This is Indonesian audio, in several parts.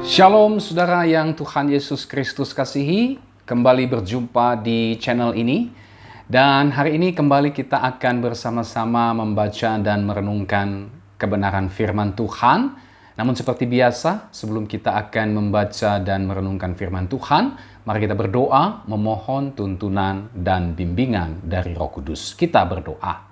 Shalom saudara yang Tuhan Yesus Kristus kasihi, kembali berjumpa di channel ini. Dan hari ini kembali kita akan bersama-sama membaca dan merenungkan kebenaran firman Tuhan. Namun seperti biasa, sebelum kita akan membaca dan merenungkan firman Tuhan, mari kita berdoa, memohon tuntunan dan bimbingan dari Roh Kudus. Kita berdoa.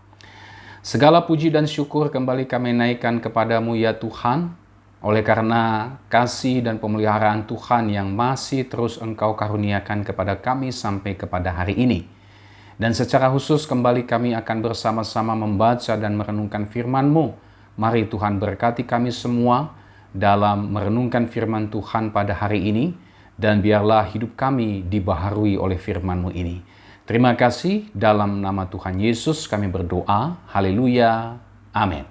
Segala puji dan syukur kembali kami naikkan kepadamu ya Tuhan, oleh karena kasih dan pemeliharaan Tuhan yang masih terus Engkau karuniakan kepada kami sampai kepada hari ini. Dan secara khusus kembali kami akan bersama-sama membaca dan merenungkan firman-Mu. Mari Tuhan berkati kami semua dalam merenungkan firman Tuhan pada hari ini. Dan biarlah hidup kami dibaharui oleh firman-Mu ini. Terima kasih, dalam nama Tuhan Yesus kami berdoa. Haleluya. Amin.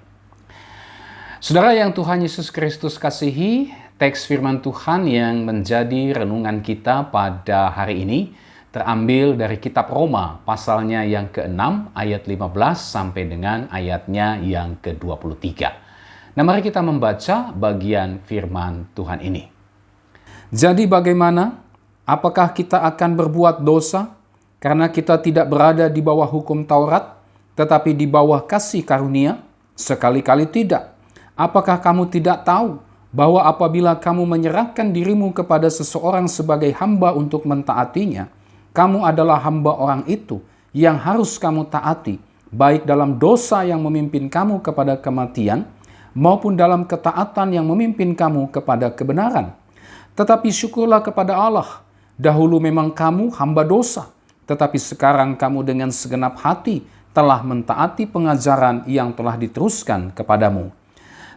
Saudara yang Tuhan Yesus Kristus kasihi, teks firman Tuhan yang menjadi renungan kita pada hari ini terambil dari kitab Roma, pasalnya yang ke-6 ayat 15 sampai dengan ayatnya yang ke-23. Nah, mari kita membaca bagian firman Tuhan ini. Jadi bagaimana? Apakah kita akan berbuat dosa karena kita tidak berada di bawah hukum Taurat, tetapi di bawah kasih karunia? Sekali-kali tidak. Apakah kamu tidak tahu bahwa apabila kamu menyerahkan dirimu kepada seseorang sebagai hamba untuk mentaatinya, kamu adalah hamba orang itu yang harus kamu taati, baik dalam dosa yang memimpin kamu kepada kematian, maupun dalam ketaatan yang memimpin kamu kepada kebenaran. Tetapi syukurlah kepada Allah, dahulu memang kamu hamba dosa, tetapi sekarang kamu dengan segenap hati telah mentaati pengajaran yang telah diteruskan kepadamu.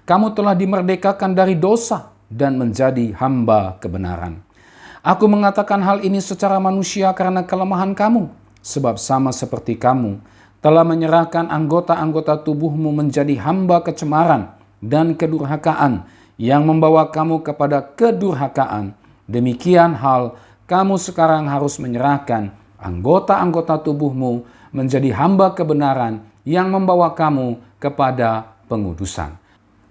Kamu telah dimerdekakan dari dosa dan menjadi hamba kebenaran. Aku mengatakan hal ini secara manusia karena kelemahan kamu, sebab sama seperti kamu telah menyerahkan anggota-anggota tubuhmu menjadi hamba kecemaran dan kedurhakaan yang membawa kamu kepada kedurhakaan. Demikian hal, kamu sekarang harus menyerahkan anggota-anggota tubuhmu menjadi hamba kebenaran yang membawa kamu kepada pengudusan.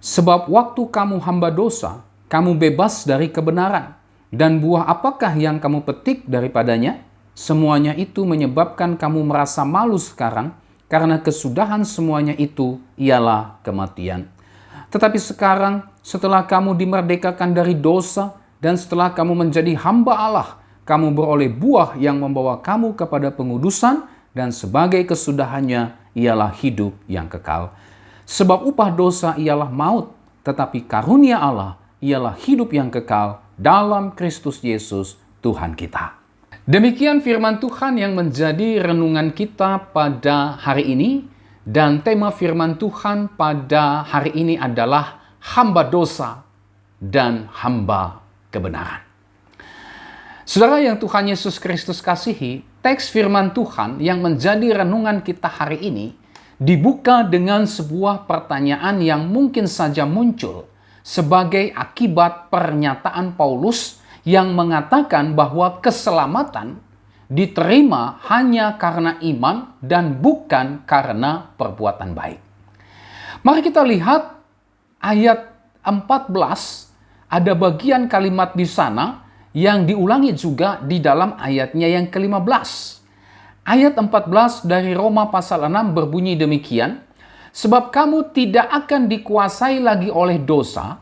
Sebab waktu kamu hamba dosa, kamu bebas dari kebenaran. Dan buah apakah yang kamu petik daripadanya? Semuanya itu menyebabkan kamu merasa malu sekarang, karena kesudahan semuanya itu ialah kematian. Tetapi sekarang, setelah kamu dimerdekakan dari dosa, dan setelah kamu menjadi hamba Allah, kamu beroleh buah yang membawa kamu kepada pengudusan, dan sebagai kesudahannya ialah hidup yang kekal. Sebab upah dosa ialah maut, tetapi karunia Allah ialah hidup yang kekal dalam Kristus Yesus Tuhan kita. Demikian firman Tuhan yang menjadi renungan kita pada hari ini, dan tema firman Tuhan pada hari ini adalah hamba dosa dan hamba kebenaran. Saudara yang Tuhan Yesus Kristus kasihi, teks firman Tuhan yang menjadi renungan kita hari ini dibuka dengan sebuah pertanyaan yang mungkin saja muncul sebagai akibat pernyataan Paulus yang mengatakan bahwa keselamatan diterima hanya karena iman dan bukan karena perbuatan baik. Mari kita lihat ayat 14, ada bagian kalimat di sana yang diulangi juga di dalam ayatnya yang ke-15. Ayat 14 dari Roma pasal 6 berbunyi demikian, sebab kamu tidak akan dikuasai lagi oleh dosa,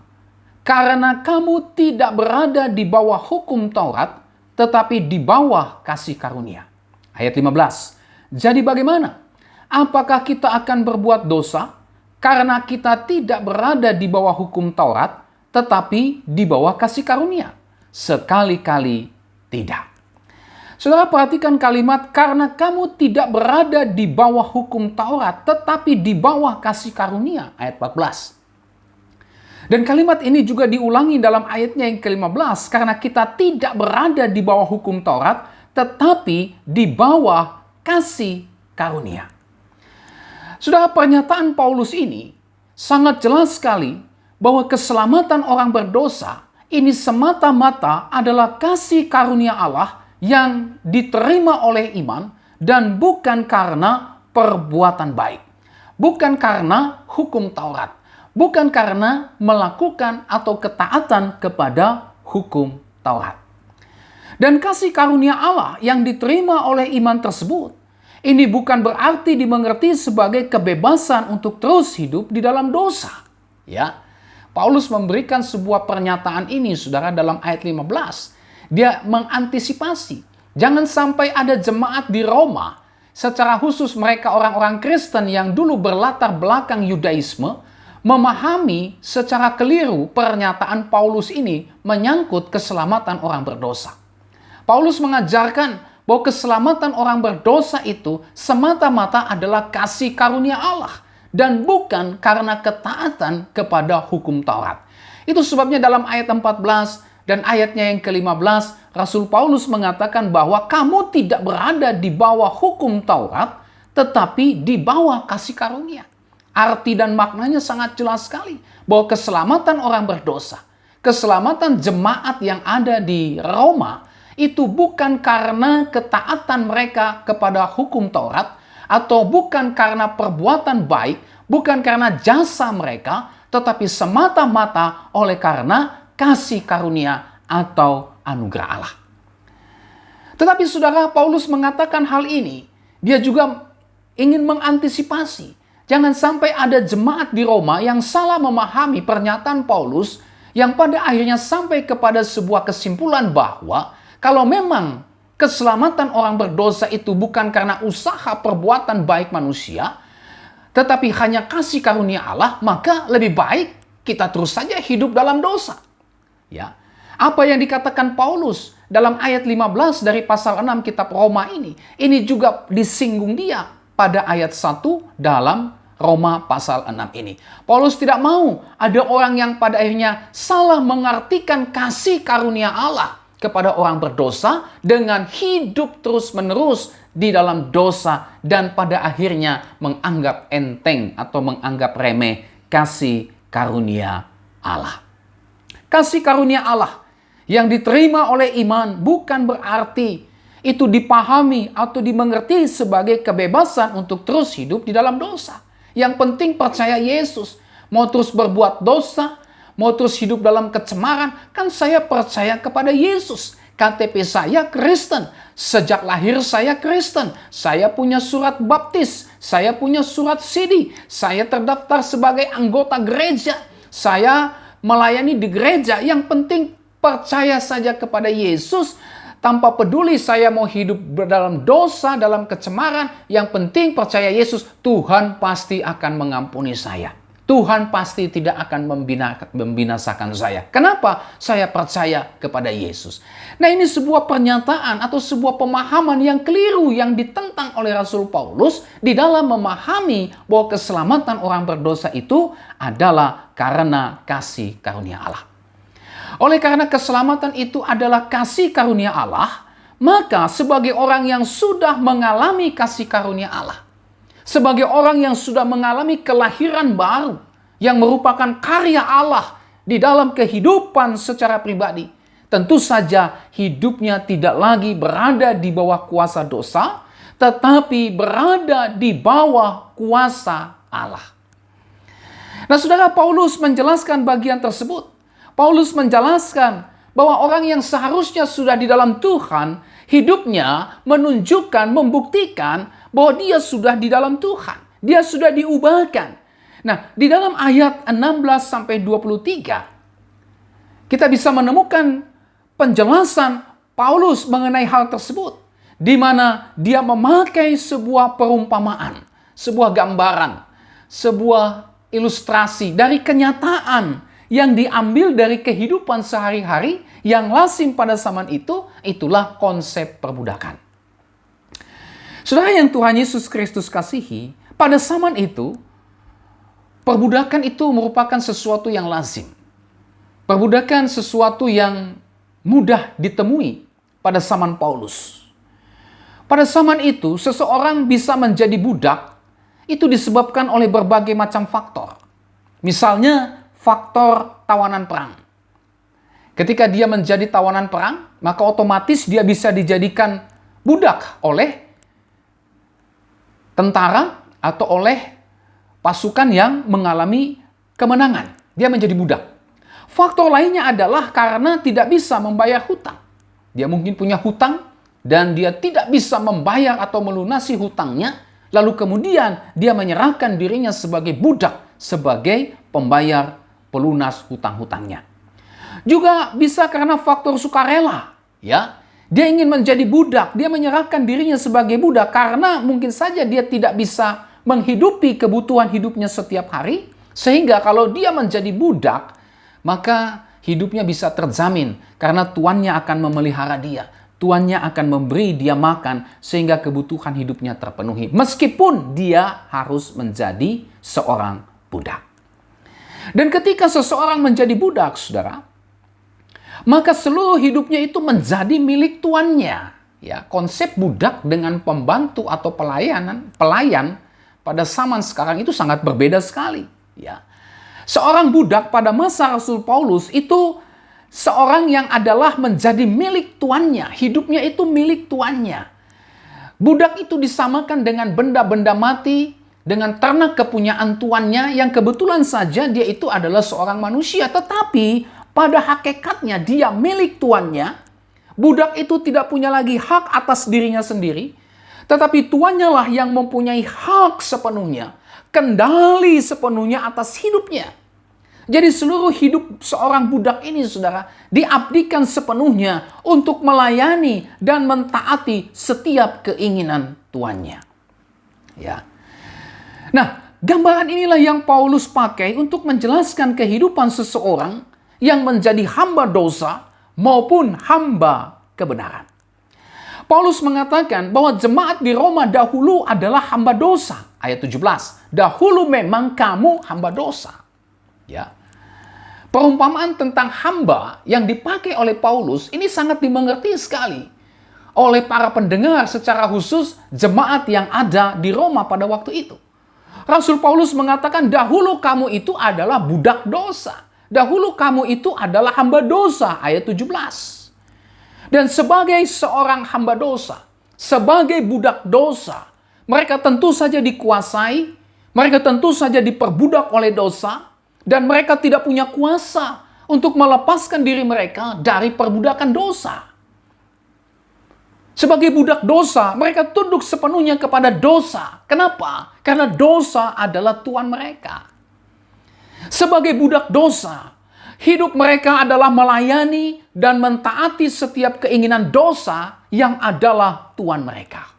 karena kamu tidak berada di bawah hukum Taurat, tetapi di bawah kasih karunia. Ayat 15, jadi bagaimana? Apakah kita akan berbuat dosa, karena kita tidak berada di bawah hukum Taurat, tetapi di bawah kasih karunia? Sekali-kali tidak. Saudara perhatikan kalimat, karena kamu tidak berada di bawah hukum Taurat, tetapi di bawah kasih karunia, ayat 14. Dan kalimat ini juga diulangi dalam ayatnya yang ke-15, karena kita tidak berada di bawah hukum Taurat, tetapi di bawah kasih karunia. Saudara, pernyataan Paulus ini sangat jelas sekali bahwa keselamatan orang berdosa ini semata-mata adalah kasih karunia Allah yang diterima oleh iman dan bukan karena perbuatan baik. Bukan karena hukum Taurat. Bukan karena melakukan atau ketaatan kepada hukum Taurat. Dan kasih karunia Allah yang diterima oleh iman tersebut, ini bukan berarti dimengerti sebagai kebebasan untuk terus hidup di dalam dosa. Ya, Paulus memberikan sebuah pernyataan ini, saudara, dalam ayat 15. Dia mengantisipasi, jangan sampai ada jemaat di Roma, secara khusus mereka orang-orang Kristen yang dulu berlatar belakang Yudaisme, memahami secara keliru pernyataan Paulus ini menyangkut keselamatan orang berdosa. Paulus mengajarkan bahwa keselamatan orang berdosa itu semata-mata adalah kasih karunia Allah dan bukan karena ketaatan kepada hukum Taurat. Itu sebabnya dalam ayat 14 dan ayatnya yang ke-15, Rasul Paulus mengatakan bahwa kamu tidak berada di bawah hukum Taurat, tetapi di bawah kasih karunia. Arti dan maknanya sangat jelas sekali bahwa keselamatan orang berdosa, keselamatan jemaat yang ada di Roma, itu bukan karena ketaatan mereka kepada hukum Taurat, atau bukan karena perbuatan baik, bukan karena jasa mereka, tetapi semata-mata oleh karena kasih karunia atau anugerah Allah. Tetapi saudara, Paulus mengatakan hal ini, dia juga ingin mengantisipasi. Jangan sampai ada jemaat di Roma yang salah memahami pernyataan Paulus, yang pada akhirnya sampai kepada sebuah kesimpulan bahwa kalau memang keselamatan orang berdosa itu bukan karena usaha perbuatan baik manusia, tetapi hanya kasih karunia Allah, maka lebih baik kita terus saja hidup dalam dosa. Ya, apa yang dikatakan Paulus dalam ayat 15 dari pasal 6 kitab Roma ini juga disinggung dia pada ayat 1 dalam Roma pasal 6 ini. Paulus tidak mau ada orang yang pada akhirnya salah mengartikan kasih karunia Allah kepada orang berdosa dengan hidup terus-menerus di dalam dosa dan pada akhirnya menganggap enteng atau menganggap remeh kasih karunia Allah. Kasih karunia Allah yang diterima oleh iman bukan berarti itu dipahami atau dimengerti sebagai kebebasan untuk terus hidup di dalam dosa. Yang penting percaya Yesus. Mau terus berbuat dosa, mau terus hidup dalam kecemaran, kan saya percaya kepada Yesus. KTP saya Kristen. Sejak lahir saya Kristen. Saya punya surat baptis. Saya punya surat CD. Saya terdaftar sebagai anggota gereja. Saya melayani di gereja. Yang penting percaya saja kepada Yesus. Tanpa peduli saya mau hidup dalam dosa, dalam kecemaran. Yang penting percaya Yesus. Tuhan pasti akan mengampuni saya. Tuhan pasti tidak akan membinasakan saya. Kenapa? Saya percaya kepada Yesus. Nah, ini sebuah pernyataan atau sebuah pemahaman yang keliru yang ditentang oleh Rasul Paulus di dalam memahami bahwa keselamatan orang berdosa itu adalah karena kasih karunia Allah. Oleh karena keselamatan itu adalah kasih karunia Allah, maka sebagai orang yang sudah mengalami kasih karunia Allah, sebagai orang yang sudah mengalami kelahiran baru yang merupakan karya Allah di dalam kehidupan secara pribadi, tentu saja hidupnya tidak lagi berada di bawah kuasa dosa, tetapi berada di bawah kuasa Allah. Nah, saudara, Paulus menjelaskan bagian tersebut. Paulus menjelaskan bahwa orang yang seharusnya sudah di dalam Tuhan, hidupnya menunjukkan, membuktikan bahwa dia sudah di dalam Tuhan. Dia sudah diubahkan. Nah, di dalam ayat 16-23, kita bisa menemukan penjelasan Paulus mengenai hal tersebut. Di mana dia memakai sebuah perumpamaan, sebuah gambaran, sebuah ilustrasi dari kenyataan yang diambil dari kehidupan sehari-hari yang lazim pada zaman itu, itulah konsep perbudakan. Saudara yang Tuhan Yesus Kristus kasihi, pada zaman itu, perbudakan itu merupakan sesuatu yang lazim. Perbudakan sesuatu yang mudah ditemui pada zaman Paulus. Pada zaman itu, seseorang bisa menjadi budak, itu disebabkan oleh berbagai macam faktor. Misalnya, faktor tawanan perang. Ketika dia menjadi tawanan perang, maka otomatis dia bisa dijadikan budak oleh tentara atau oleh pasukan yang mengalami kemenangan. Dia menjadi budak. Faktor lainnya adalah karena tidak bisa membayar hutang. Dia mungkin punya hutang dan dia tidak bisa membayar atau melunasi hutangnya, lalu kemudian dia menyerahkan dirinya sebagai budak, sebagai pembayar pelunas hutang-hutangnya. Juga bisa karena faktor sukarela, ya. Dia ingin menjadi budak, dia menyerahkan dirinya sebagai budak karena mungkin saja dia tidak bisa menghidupi kebutuhan hidupnya setiap hari, sehingga kalau dia menjadi budak, maka hidupnya bisa terjamin karena tuannya akan memelihara dia. Tuannya akan memberi dia makan sehingga kebutuhan hidupnya terpenuhi. Meskipun dia harus menjadi seorang budak. Dan ketika seseorang menjadi budak, saudara, maka seluruh hidupnya itu menjadi milik tuannya. Ya, konsep budak dengan pembantu atau pelayan pada zaman sekarang itu sangat berbeda sekali. Ya. Seorang budak pada masa Rasul Paulus itu seorang yang adalah menjadi milik tuannya. Hidupnya itu milik tuannya. Budak itu disamakan dengan benda-benda mati, dengan ternak kepunyaan tuannya yang kebetulan saja dia itu adalah seorang manusia. Tetapi pada hakikatnya dia milik tuannya. Budak itu tidak punya lagi hak atas dirinya sendiri. Tetapi tuannya lah yang mempunyai hak sepenuhnya. Kendali sepenuhnya atas hidupnya. Jadi seluruh hidup seorang budak ini, saudara, diabdikan sepenuhnya untuk melayani dan mentaati setiap keinginan tuannya. Ya. Nah, gambaran inilah yang Paulus pakai untuk menjelaskan kehidupan seseorang yang menjadi hamba dosa maupun hamba kebenaran. Paulus mengatakan bahwa jemaat di Roma dahulu adalah hamba dosa. Ayat 17. Dahulu memang kamu hamba dosa. Ya. Perumpamaan tentang hamba yang dipakai oleh Paulus ini sangat dimengerti sekali oleh para pendengar, secara khusus jemaat yang ada di Roma pada waktu itu. Rasul Paulus mengatakan dahulu kamu itu adalah budak dosa. Dahulu kamu itu adalah hamba dosa, ayat 17. Dan sebagai seorang hamba dosa, sebagai budak dosa, mereka tentu saja dikuasai, mereka tentu saja diperbudak oleh dosa, dan mereka tidak punya kuasa untuk melepaskan diri mereka dari perbudakan dosa. Sebagai budak dosa, mereka tunduk sepenuhnya kepada dosa. Kenapa? Karena dosa adalah tuan mereka. Sebagai budak dosa, hidup mereka adalah melayani dan mentaati setiap keinginan dosa yang adalah tuan mereka.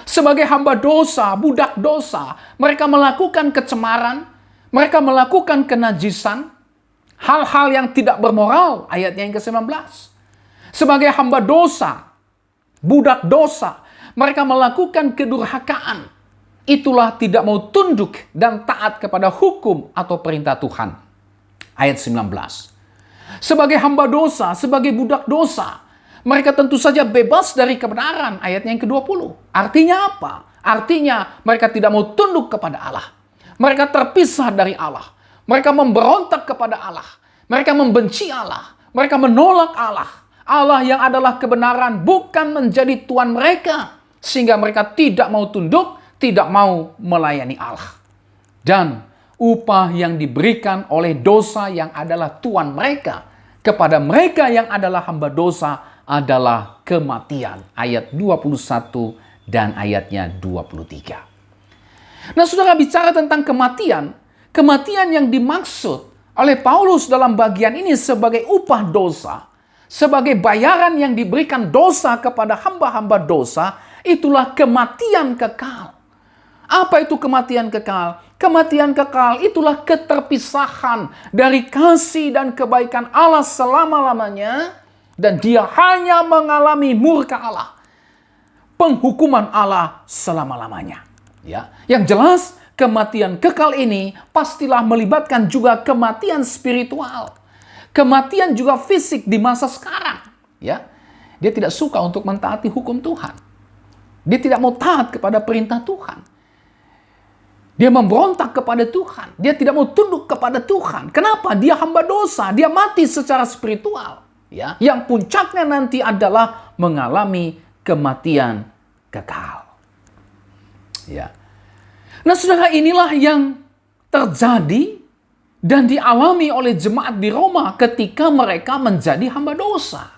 Sebagai hamba dosa, budak dosa, mereka melakukan kecemaran, mereka melakukan kenajisan, hal-hal yang tidak bermoral, ayatnya yang ke-19. Sebagai hamba dosa, budak dosa, mereka melakukan kedurhakaan. Itulah tidak mau tunduk dan taat kepada hukum atau perintah Tuhan. Ayat 19. Sebagai hamba dosa, sebagai budak dosa, mereka tentu saja bebas dari kebenaran. Ayatnya yang ke-20. Artinya apa? Artinya mereka tidak mau tunduk kepada Allah. Mereka terpisah dari Allah. Mereka memberontak kepada Allah. Mereka membenci Allah. Mereka menolak Allah. Allah yang adalah kebenaran bukan menjadi Tuhan mereka. Sehingga mereka tidak mau tunduk, tidak mau melayani Allah. Dan upah yang diberikan oleh dosa yang adalah tuan mereka kepada mereka yang adalah hamba dosa adalah kematian. Ayat 21 dan ayatnya 23. Nah, saudara, bicara tentang kematian, kematian yang dimaksud oleh Paulus dalam bagian ini sebagai upah dosa, sebagai bayaran yang diberikan dosa kepada hamba-hamba dosa, itulah kematian kekal. Apa itu kematian kekal? Kematian kekal itulah keterpisahan dari kasih dan kebaikan Allah selama-lamanya, dan dia hanya mengalami murka Allah, penghukuman Allah selama-lamanya. Ya, yang jelas kematian kekal ini pastilah melibatkan juga kematian spiritual, kematian juga fisik di masa sekarang. Ya, dia tidak suka untuk mentaati hukum Tuhan. Dia tidak mau taat kepada perintah Tuhan. Dia memberontak kepada Tuhan. Dia tidak mau tunduk kepada Tuhan. Kenapa? Dia hamba dosa. Dia mati secara spiritual. Ya, yang puncaknya nanti adalah mengalami kematian kekal. Ya. Nah, saudara, inilah yang terjadi dan dialami oleh jemaat di Roma ketika mereka menjadi hamba dosa.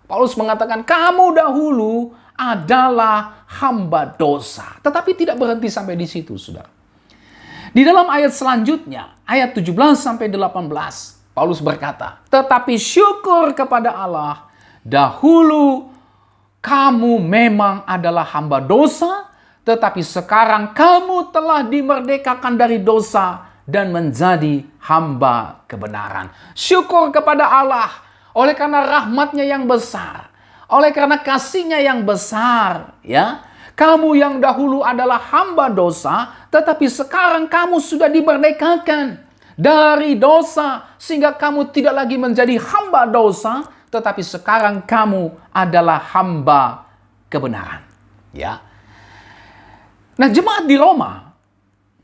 Paulus mengatakan, kamu dahulu adalah hamba dosa. Tetapi tidak berhenti sampai di situ, saudara. Di dalam ayat selanjutnya, ayat 17-18, Paulus berkata, tetapi syukur kepada Allah, dahulu kamu memang adalah hamba dosa, tetapi sekarang kamu telah dimerdekakan dari dosa dan menjadi hamba kebenaran. Syukur kepada Allah oleh karena rahmat-Nya yang besar, oleh karena kasih-Nya yang besar, ya. Kamu yang dahulu adalah hamba dosa, tetapi sekarang kamu sudah dimerdekakan dari dosa, sehingga kamu tidak lagi menjadi hamba dosa, tetapi sekarang kamu adalah hamba kebenaran. Ya. Nah, jemaat di Roma,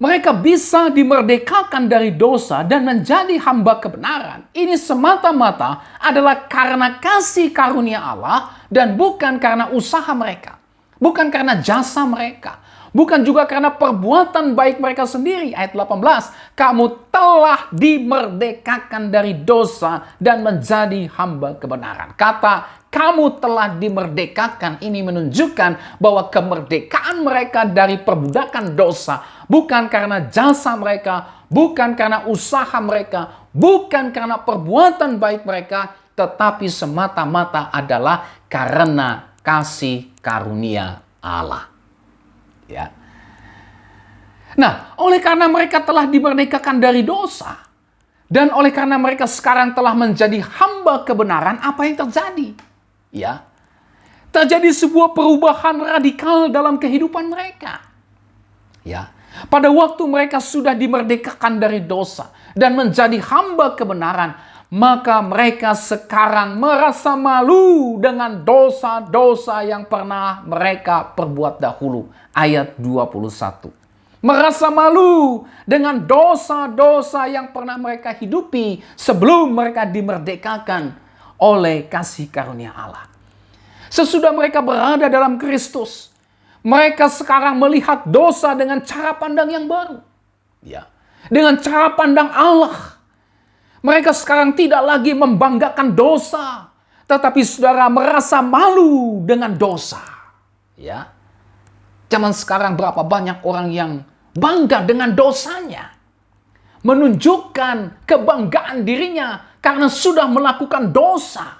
mereka bisa dimerdekakan dari dosa dan menjadi hamba kebenaran. Ini semata-mata adalah karena kasih karunia Allah dan bukan karena usaha mereka. Bukan karena jasa mereka. Bukan juga karena perbuatan baik mereka sendiri. Ayat 18. Kamu telah dimerdekakan dari dosa dan menjadi hamba kebenaran. Kata kamu telah dimerdekakan ini menunjukkan bahwa kemerdekaan mereka dari perbudakan dosa bukan karena jasa mereka, bukan karena usaha mereka, bukan karena perbuatan baik mereka, tetapi semata-mata adalah karena kasih karunia Allah. Ya. Nah, oleh karena mereka telah dimerdekakan dari dosa, dan oleh karena mereka sekarang telah menjadi hamba kebenaran, apa yang terjadi? Ya. Terjadi sebuah perubahan radikal dalam kehidupan mereka. Ya. Pada waktu mereka sudah dimerdekakan dari dosa dan menjadi hamba kebenaran, maka mereka sekarang merasa malu dengan dosa-dosa yang pernah mereka perbuat dahulu. Ayat 21. Merasa malu dengan dosa-dosa yang pernah mereka hidupi sebelum mereka dimerdekakan oleh kasih karunia Allah. Sesudah mereka berada dalam Kristus, mereka sekarang melihat dosa dengan cara pandang yang baru. Ya, dengan cara pandang Allah. Mereka sekarang tidak lagi membanggakan dosa, tetapi saudara merasa malu dengan dosa. Ya. Zaman sekarang berapa banyak orang yang bangga dengan dosanya. Menunjukkan kebanggaan dirinya karena sudah melakukan dosa.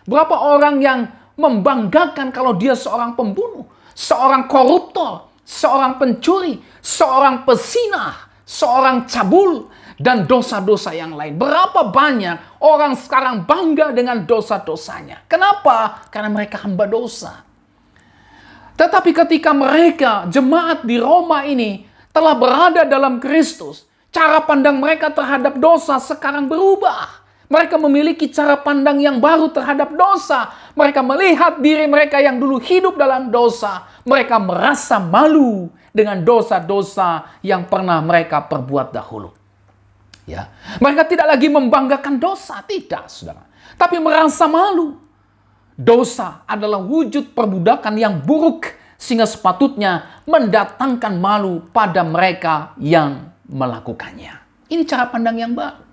Berapa orang yang membanggakan kalau dia seorang pembunuh, seorang koruptor, seorang pencuri, seorang pezinah, seorang cabul, dan dosa-dosa yang lain. Berapa banyak orang sekarang bangga dengan dosa-dosanya. Kenapa? Karena mereka hamba dosa. Tetapi ketika mereka, jemaat di Roma ini, telah berada dalam Kristus, cara pandang mereka terhadap dosa sekarang berubah. Mereka memiliki cara pandang yang baru terhadap dosa. Mereka melihat diri mereka yang dulu hidup dalam dosa. Mereka merasa malu dengan dosa-dosa yang pernah mereka perbuat dahulu. Ya. Mereka tidak lagi membanggakan dosa, tidak, saudara. Tapi merasa malu. Dosa adalah wujud perbudakan yang buruk, sehingga sepatutnya mendatangkan malu pada mereka yang melakukannya. Ini cara pandang yang baru.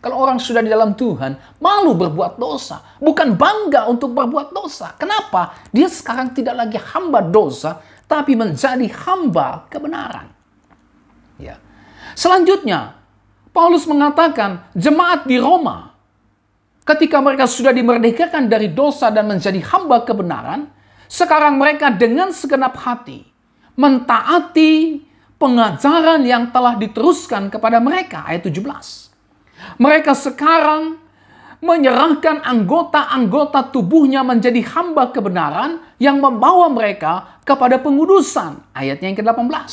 Kalau orang sudah di dalam Tuhan, malu berbuat dosa. Bukan bangga untuk berbuat dosa. Kenapa? Dia sekarang tidak lagi hamba dosa, tapi menjadi hamba kebenaran. Ya. Selanjutnya, Paulus mengatakan jemaat di Roma, ketika mereka sudah dimerdekakan dari dosa dan menjadi hamba kebenaran, sekarang mereka dengan segenap hati mentaati pengajaran yang telah diteruskan kepada mereka. Ayat 17. Mereka sekarang menyerahkan anggota-anggota tubuhnya menjadi hamba kebenaran yang membawa mereka kepada pengudusan. Ayatnya yang ke-18.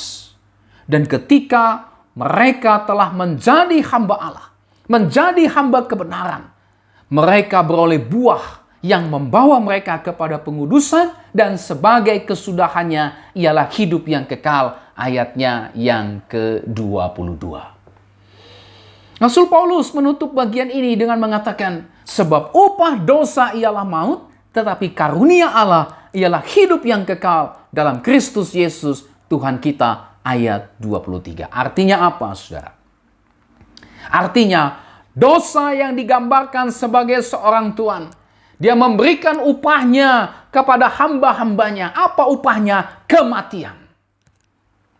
Dan ketika mereka telah menjadi hamba Allah, menjadi hamba kebenaran, mereka beroleh buah yang membawa mereka kepada pengudusan dan sebagai kesudahannya ialah hidup yang kekal. Ayatnya yang ke-22. Rasul Paulus menutup bagian ini dengan mengatakan, sebab upah dosa ialah maut, tetapi karunia Allah ialah hidup yang kekal dalam Kristus Yesus Tuhan kita. Ayat 23. Artinya apa, saudara? Artinya, dosa yang digambarkan sebagai seorang tuan, dia memberikan upahnya kepada hamba-hambanya. Apa upahnya? Kematian.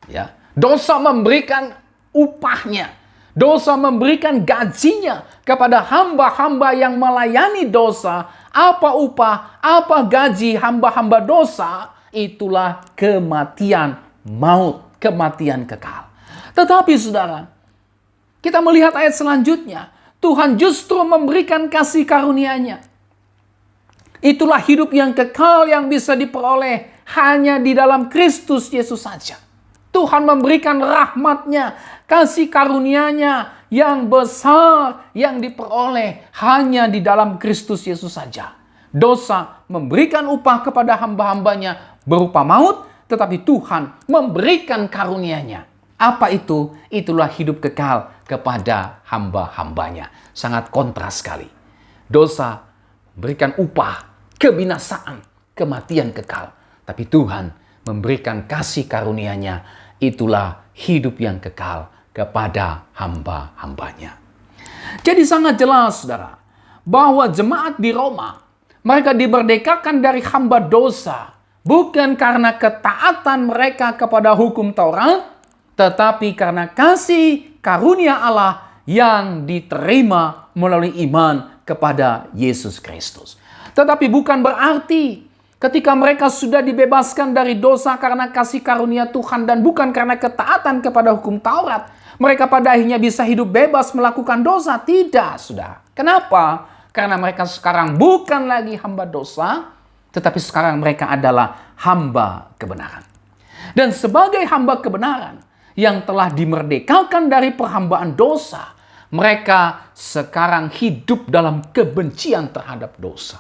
Ya, dosa memberikan upahnya. Dosa memberikan gajinya kepada hamba-hamba yang melayani dosa. Apa upah, apa gaji hamba-hamba dosa? Itulah kematian, maut, kematian kekal. Tetapi saudara, kita melihat ayat selanjutnya. Tuhan justru memberikan kasih karunia-Nya. Itulah hidup yang kekal yang bisa diperoleh hanya di dalam Kristus Yesus saja. Tuhan memberikan rahmat-Nya, kasih karunia-Nya yang besar yang diperoleh hanya di dalam Kristus Yesus saja. Dosa memberikan upah kepada hamba-hambanya berupa maut, tetapi Tuhan memberikan karunia-Nya. Apa itu? Itulah hidup kekal kepada hamba-hambanya. Sangat kontras sekali. Dosa memberikan upah, kebinasaan, kematian kekal. Tapi Tuhan memberikan kasih karunia-Nya. Itulah hidup yang kekal kepada hamba-hambanya. Jadi sangat jelas, saudara, bahwa jemaat di Roma, mereka dimerdekakan dari hamba dosa. Bukan karena ketaatan mereka kepada hukum Taurat, tetapi karena kasih karunia Allah yang diterima melalui iman kepada Yesus Kristus. Tetapi bukan berarti ketika mereka sudah dibebaskan dari dosa karena kasih karunia Tuhan dan bukan karena ketaatan kepada hukum Taurat, mereka pada akhirnya bisa hidup bebas melakukan dosa. Tidak, sudah. Kenapa? Karena mereka sekarang bukan lagi hamba dosa, tetapi sekarang mereka adalah hamba kebenaran. Dan sebagai hamba kebenaran yang telah dimerdekakan dari perhambaan dosa, mereka sekarang hidup dalam kebencian terhadap dosa.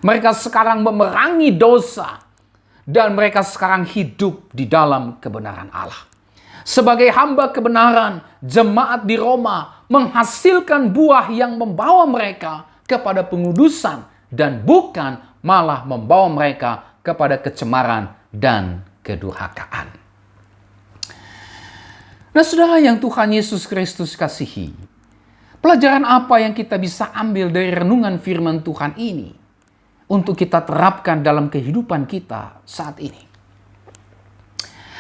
Mereka sekarang memerangi dosa. Dan mereka sekarang hidup di dalam kebenaran Allah. Sebagai hamba kebenaran, jemaat di Roma menghasilkan buah yang membawa mereka kepada pengudusan. Dan bukan malah membawa mereka kepada kecemaran dan kedurhakaan. Nah, saudara yang Tuhan Yesus Kristus kasihi, pelajaran apa yang kita bisa ambil dari renungan firman Tuhan ini untuk kita terapkan dalam kehidupan kita saat ini?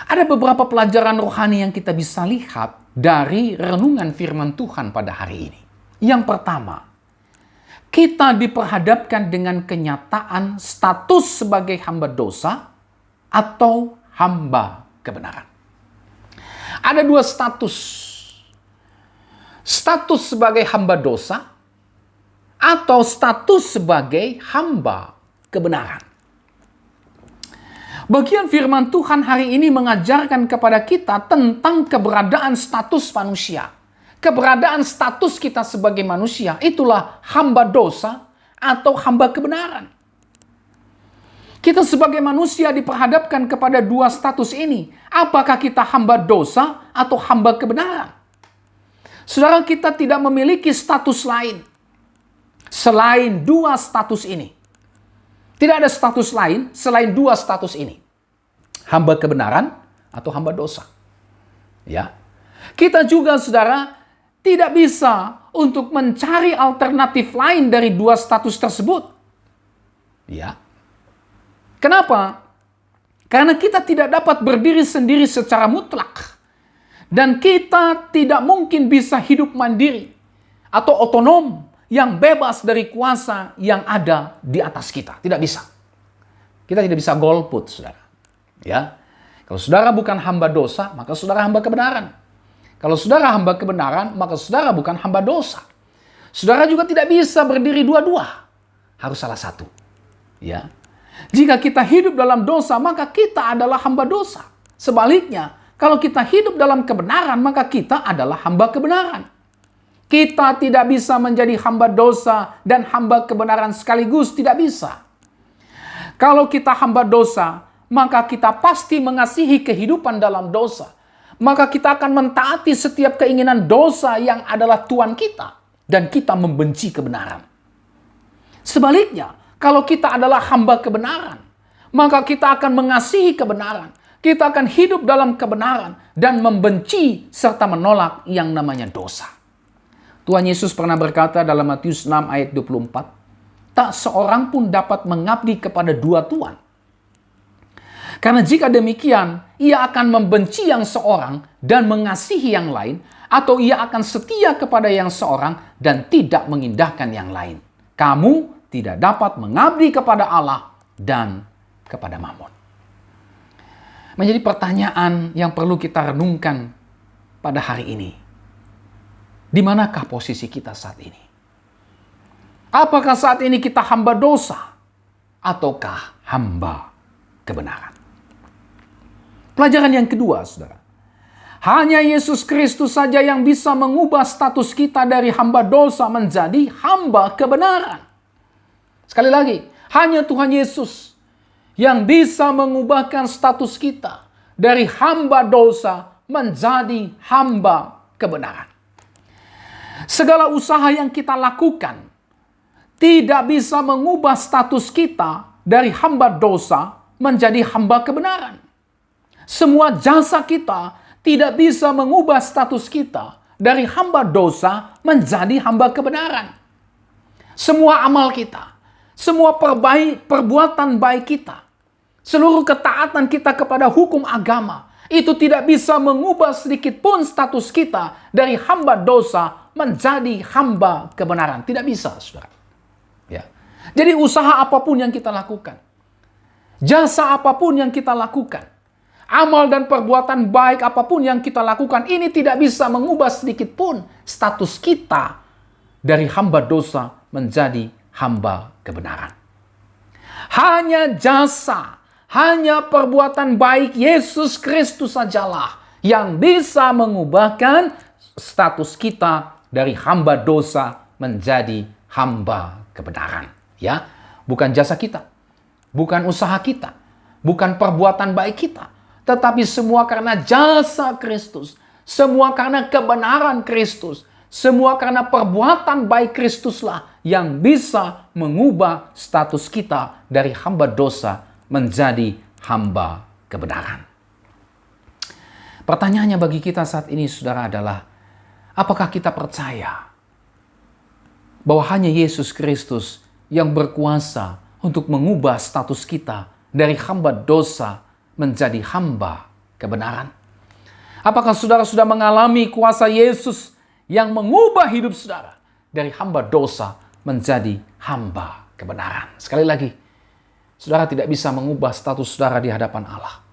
Ada beberapa pelajaran rohani yang kita bisa lihat dari renungan firman Tuhan pada hari ini. Yang pertama, kita diperhadapkan dengan kenyataan status sebagai hamba dosa atau hamba kebenaran. Ada dua status. Status sebagai hamba dosa atau status sebagai hamba kebenaran. Bagian firman Tuhan hari ini mengajarkan kepada kita tentang keberadaan status manusia. Keberadaan status kita sebagai manusia, itulah hamba dosa atau hamba kebenaran. Kita sebagai manusia diperhadapkan kepada dua status ini. Apakah kita hamba dosa atau hamba kebenaran? Saudara, kita tidak memiliki status lain selain dua status ini. Tidak ada status lain selain dua status ini. Hamba kebenaran atau hamba dosa. Ya. Kita juga, saudara, tidak bisa untuk mencari alternatif lain dari dua status tersebut. Ya. Kenapa? Karena kita tidak dapat berdiri sendiri secara mutlak. Dan kita tidak mungkin bisa hidup mandiri atau otonom yang bebas dari kuasa yang ada di atas kita. Tidak bisa. Kita tidak bisa golput, saudara. Ya. Kalau saudara bukan hamba dosa, maka saudara hamba kebenaran. Kalau saudara hamba kebenaran, maka saudara bukan hamba dosa. Saudara juga tidak bisa berdiri dua-dua. Harus salah satu. Ya. Jika kita hidup dalam dosa, maka kita adalah hamba dosa. Sebaliknya, kalau kita hidup dalam kebenaran, maka kita adalah hamba kebenaran. Kita tidak bisa menjadi hamba dosa dan hamba kebenaran sekaligus, tidak bisa. Kalau kita hamba dosa, maka kita pasti mengasihi kehidupan dalam dosa. Maka kita akan mentaati setiap keinginan dosa yang adalah Tuhan kita. Dan kita membenci kebenaran. Sebaliknya, kalau kita adalah hamba kebenaran, maka kita akan mengasihi kebenaran. Kita akan hidup dalam kebenaran dan membenci serta menolak yang namanya dosa. Tuhan Yesus pernah berkata dalam Matius 6 ayat 24, tak seorang pun dapat mengabdi kepada dua tuan. Karena jika demikian, ia akan membenci yang seorang dan mengasihi yang lain, atau ia akan setia kepada yang seorang dan tidak mengindahkan yang lain. Kamu tidak dapat mengabdi kepada Allah dan kepada Mammon. Menjadi pertanyaan yang perlu kita renungkan pada hari ini. Di manakah posisi kita saat ini? Apakah saat ini kita hamba dosa ataukah hamba kebenaran? Pelajaran yang kedua, saudara. Hanya Yesus Kristus saja yang bisa mengubah status kita dari hamba dosa menjadi hamba kebenaran. Sekali lagi, hanya Tuhan Yesus yang bisa mengubahkan status kita dari hamba dosa menjadi hamba kebenaran. Segala usaha yang kita lakukan tidak bisa mengubah status kita dari hamba dosa menjadi hamba kebenaran. Semua jasa kita tidak bisa mengubah status kita dari hamba dosa menjadi hamba kebenaran. Semua amal kita, semua perbuatan baik kita, seluruh ketaatan kita kepada hukum agama, itu tidak bisa mengubah sedikit pun status kita dari hamba dosa menjadi hamba kebenaran. Tidak bisa, saudara. Ya. Jadi usaha apapun yang kita lakukan, jasa apapun yang kita lakukan, amal dan perbuatan baik apapun yang kita lakukan, ini tidak bisa mengubah sedikit pun status kita dari hamba dosa menjadi hamba kebenaran. Hanya jasa, hanya perbuatan baik Yesus Kristus sajalah yang bisa mengubahkan status kita dari hamba dosa menjadi hamba kebenaran. Ya, bukan jasa kita, bukan usaha kita, bukan perbuatan baik kita, tetapi semua karena jasa Kristus, semua karena kebenaran Kristus, semua karena perbuatan baik Kristuslah yang bisa mengubah status kita dari hamba dosa menjadi hamba kebenaran. Pertanyaannya bagi kita saat ini, saudara, adalah apakah kita percaya bahwa hanya Yesus Kristus yang berkuasa untuk mengubah status kita dari hamba dosa menjadi hamba kebenaran? Apakah saudara sudah mengalami kuasa Yesus yang mengubah hidup saudara dari hamba dosa menjadi hamba kebenaran? Sekali lagi, saudara tidak bisa mengubah status saudara di hadapan Allah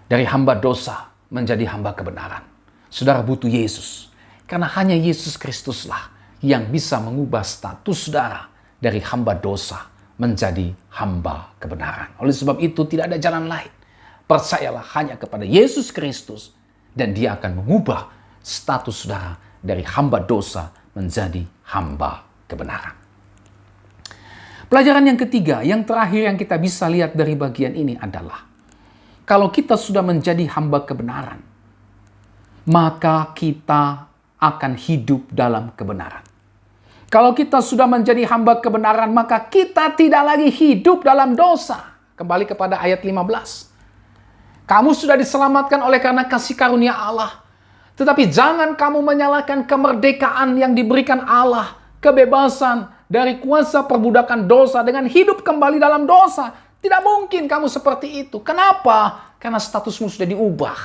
dari hamba dosa menjadi hamba kebenaran. Saudara butuh Yesus, karena hanya Yesus Kristuslah yang bisa mengubah status saudara dari hamba dosa menjadi hamba kebenaran. Oleh sebab itu tidak ada jalan lain. Percayalah hanya kepada Yesus Kristus dan Dia akan mengubah status saudara dari hamba dosa menjadi hamba kebenaran. Pelajaran yang ketiga, yang terakhir yang kita bisa lihat dari bagian ini adalah kalau kita sudah menjadi hamba kebenaran, maka kita akan hidup dalam kebenaran. Kalau kita sudah menjadi hamba kebenaran, maka kita tidak lagi hidup dalam dosa. Kembali kepada ayat 15. Kamu sudah diselamatkan oleh karena kasih karunia Allah. Tetapi jangan kamu menyalahkan kemerdekaan yang diberikan Allah, kebebasan dari kuasa perbudakan dosa dengan hidup kembali dalam dosa. Tidak mungkin kamu seperti itu. Kenapa? Karena statusmu sudah diubah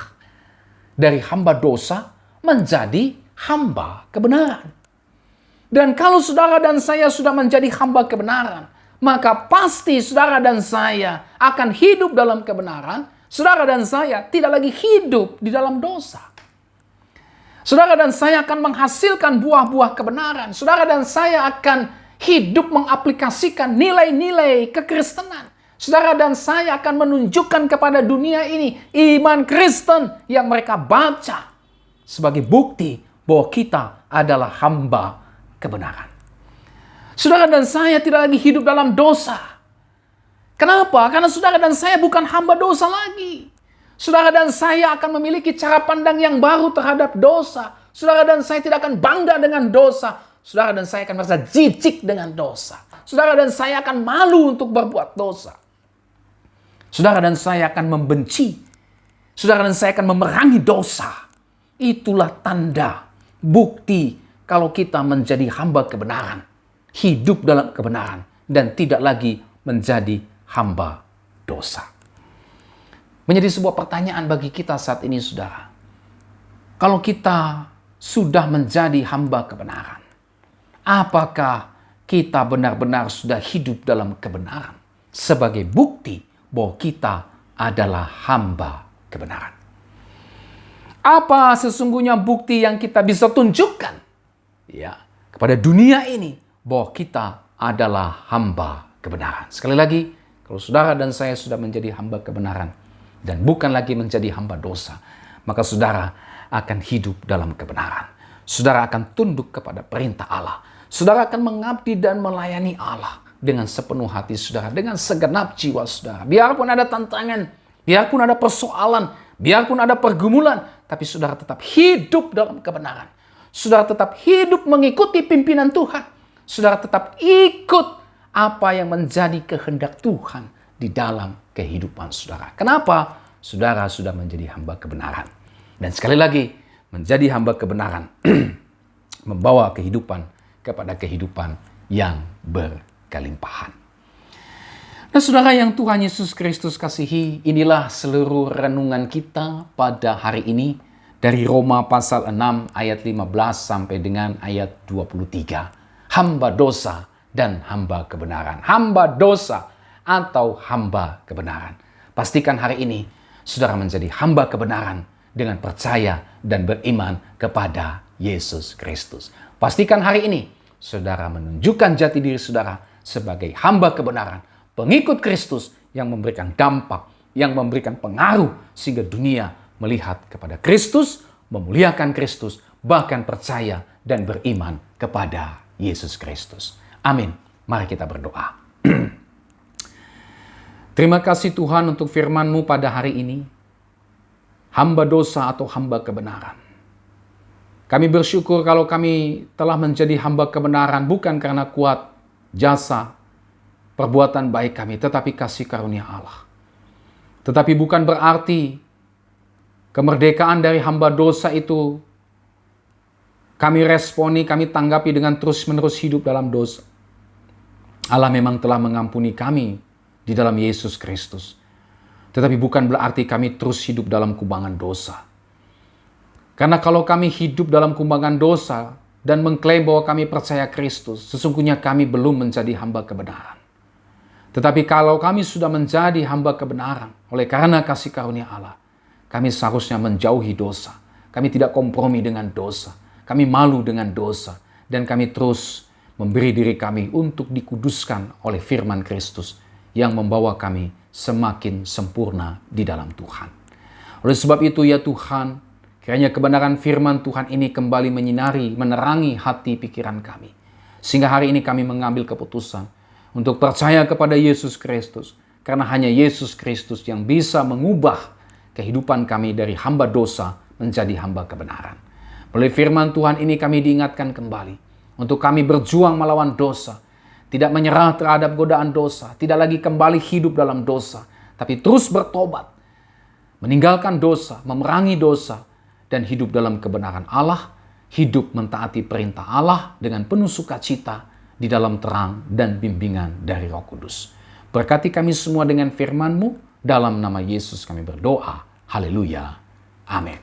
dari hamba dosa menjadi hamba kebenaran. Dan kalau saudara dan saya sudah menjadi hamba kebenaran, maka pasti saudara dan saya akan hidup dalam kebenaran. Saudara dan saya tidak lagi hidup di dalam dosa. Saudara dan saya akan menghasilkan buah-buah kebenaran. Saudara dan saya akan hidup mengaplikasikan nilai-nilai kekristenan. Saudara dan saya akan menunjukkan kepada dunia ini iman Kristen yang mereka baca sebagai bukti bahwa kita adalah hamba kebenaran. Saudara dan saya tidak lagi hidup dalam dosa. Kenapa? Karena saudara dan saya bukan hamba dosa lagi. Saudara dan saya akan memiliki cara pandang yang baru terhadap dosa. Saudara dan saya tidak akan bangga dengan dosa. Saudara dan saya akan merasa jijik dengan dosa. Saudara dan saya akan malu untuk berbuat dosa. Saudara dan saya akan membenci. Saudara dan saya akan memerangi dosa. Itulah tanda, bukti kalau kita menjadi hamba kebenaran, hidup dalam kebenaran, dan tidak lagi menjadi hamba dosa. Menjadi sebuah pertanyaan bagi kita saat ini, saudara. Kalau kita sudah menjadi hamba kebenaran, apakah kita benar-benar sudah hidup dalam kebenaran sebagai bukti bahwa kita adalah hamba kebenaran? Apa sesungguhnya bukti yang kita bisa tunjukkan kepada dunia ini bahwa kita adalah hamba kebenaran? Sekali lagi, kalau saudara dan saya sudah menjadi hamba kebenaran dan bukan lagi menjadi hamba dosa, maka saudara akan hidup dalam kebenaran. Saudara akan tunduk kepada perintah Allah. Saudara akan mengabdi dan melayani Allah dengan sepenuh hati saudara, dengan segenap jiwa saudara. Biarpun ada tantangan, biarpun ada persoalan, biarpun ada pergumulan, tapi saudara tetap hidup dalam kebenaran. Saudara tetap hidup mengikuti pimpinan Tuhan. Saudara tetap ikut apa yang menjadi kehendak Tuhan di dalam kehidupan saudara. Kenapa? Saudara sudah menjadi hamba kebenaran. Dan sekali lagi, menjadi hamba kebenaran membawa kehidupan kepada kehidupan yang berkelimpahan. Nah, saudara yang Tuhan Yesus Kristus kasihi, inilah seluruh renungan kita pada hari ini dari Roma pasal 6 ayat 15 sampai dengan ayat 23. Hamba dosa dan hamba kebenaran. Hamba dosa atau hamba kebenaran. Pastikan hari ini saudara menjadi hamba kebenaran dengan percaya dan beriman kepada Yesus Kristus. Pastikan hari ini saudara menunjukkan jati diri saudara sebagai hamba kebenaran, pengikut Kristus yang memberikan dampak, yang memberikan pengaruh sehingga dunia melihat kepada Kristus, memuliakan Kristus, bahkan percaya dan beriman kepada Yesus Kristus. Amin. Mari kita berdoa. Terima kasih Tuhan untuk firman-Mu pada hari ini. Hamba dosa atau hamba kebenaran. Kami bersyukur kalau kami telah menjadi hamba kebenaran bukan karena kuat jasa, perbuatan baik kami, tetapi kasih karunia Allah. Tetapi bukan berarti kemerdekaan dari hamba dosa itu kami responi, kami tanggapi dengan terus-menerus hidup dalam dosa. Allah memang telah mengampuni kami di dalam Yesus Kristus. Tetapi bukan berarti kami terus hidup dalam kubangan dosa. Karena kalau kami hidup dalam kubangan dosa dan mengklaim bahwa kami percaya Kristus, sesungguhnya kami belum menjadi hamba kebenaran. Tetapi kalau kami sudah menjadi hamba kebenaran oleh karena kasih karunia Allah, kami seharusnya menjauhi dosa. Kami tidak kompromi dengan dosa. Kami malu dengan dosa. Dan kami terus memberi diri kami untuk dikuduskan oleh firman Kristus yang membawa kami semakin sempurna di dalam Tuhan. Oleh sebab itu ya Tuhan, kiranya kebenaran firman Tuhan ini kembali menyinari, menerangi hati pikiran kami. Sehingga hari ini kami mengambil keputusan untuk percaya kepada Yesus Kristus. Karena hanya Yesus Kristus yang bisa mengubah kehidupan kami dari hamba dosa menjadi hamba kebenaran. Melalui firman Tuhan ini kami diingatkan kembali untuk kami berjuang melawan dosa. Tidak menyerah terhadap godaan dosa. Tidak lagi kembali hidup dalam dosa. Tapi terus bertobat. Meninggalkan dosa, memerangi dosa. Dan hidup dalam kebenaran Allah. Hidup mentaati perintah Allah dengan penuh sukacita di dalam terang dan bimbingan dari Roh Kudus. Berkati kami semua dengan firman-Mu. Dalam nama Yesus kami berdoa. Haleluya. Amin.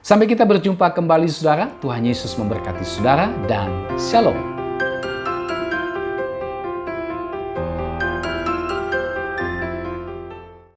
Sampai kita berjumpa kembali saudara. Tuhan Yesus memberkati saudara dan shalom.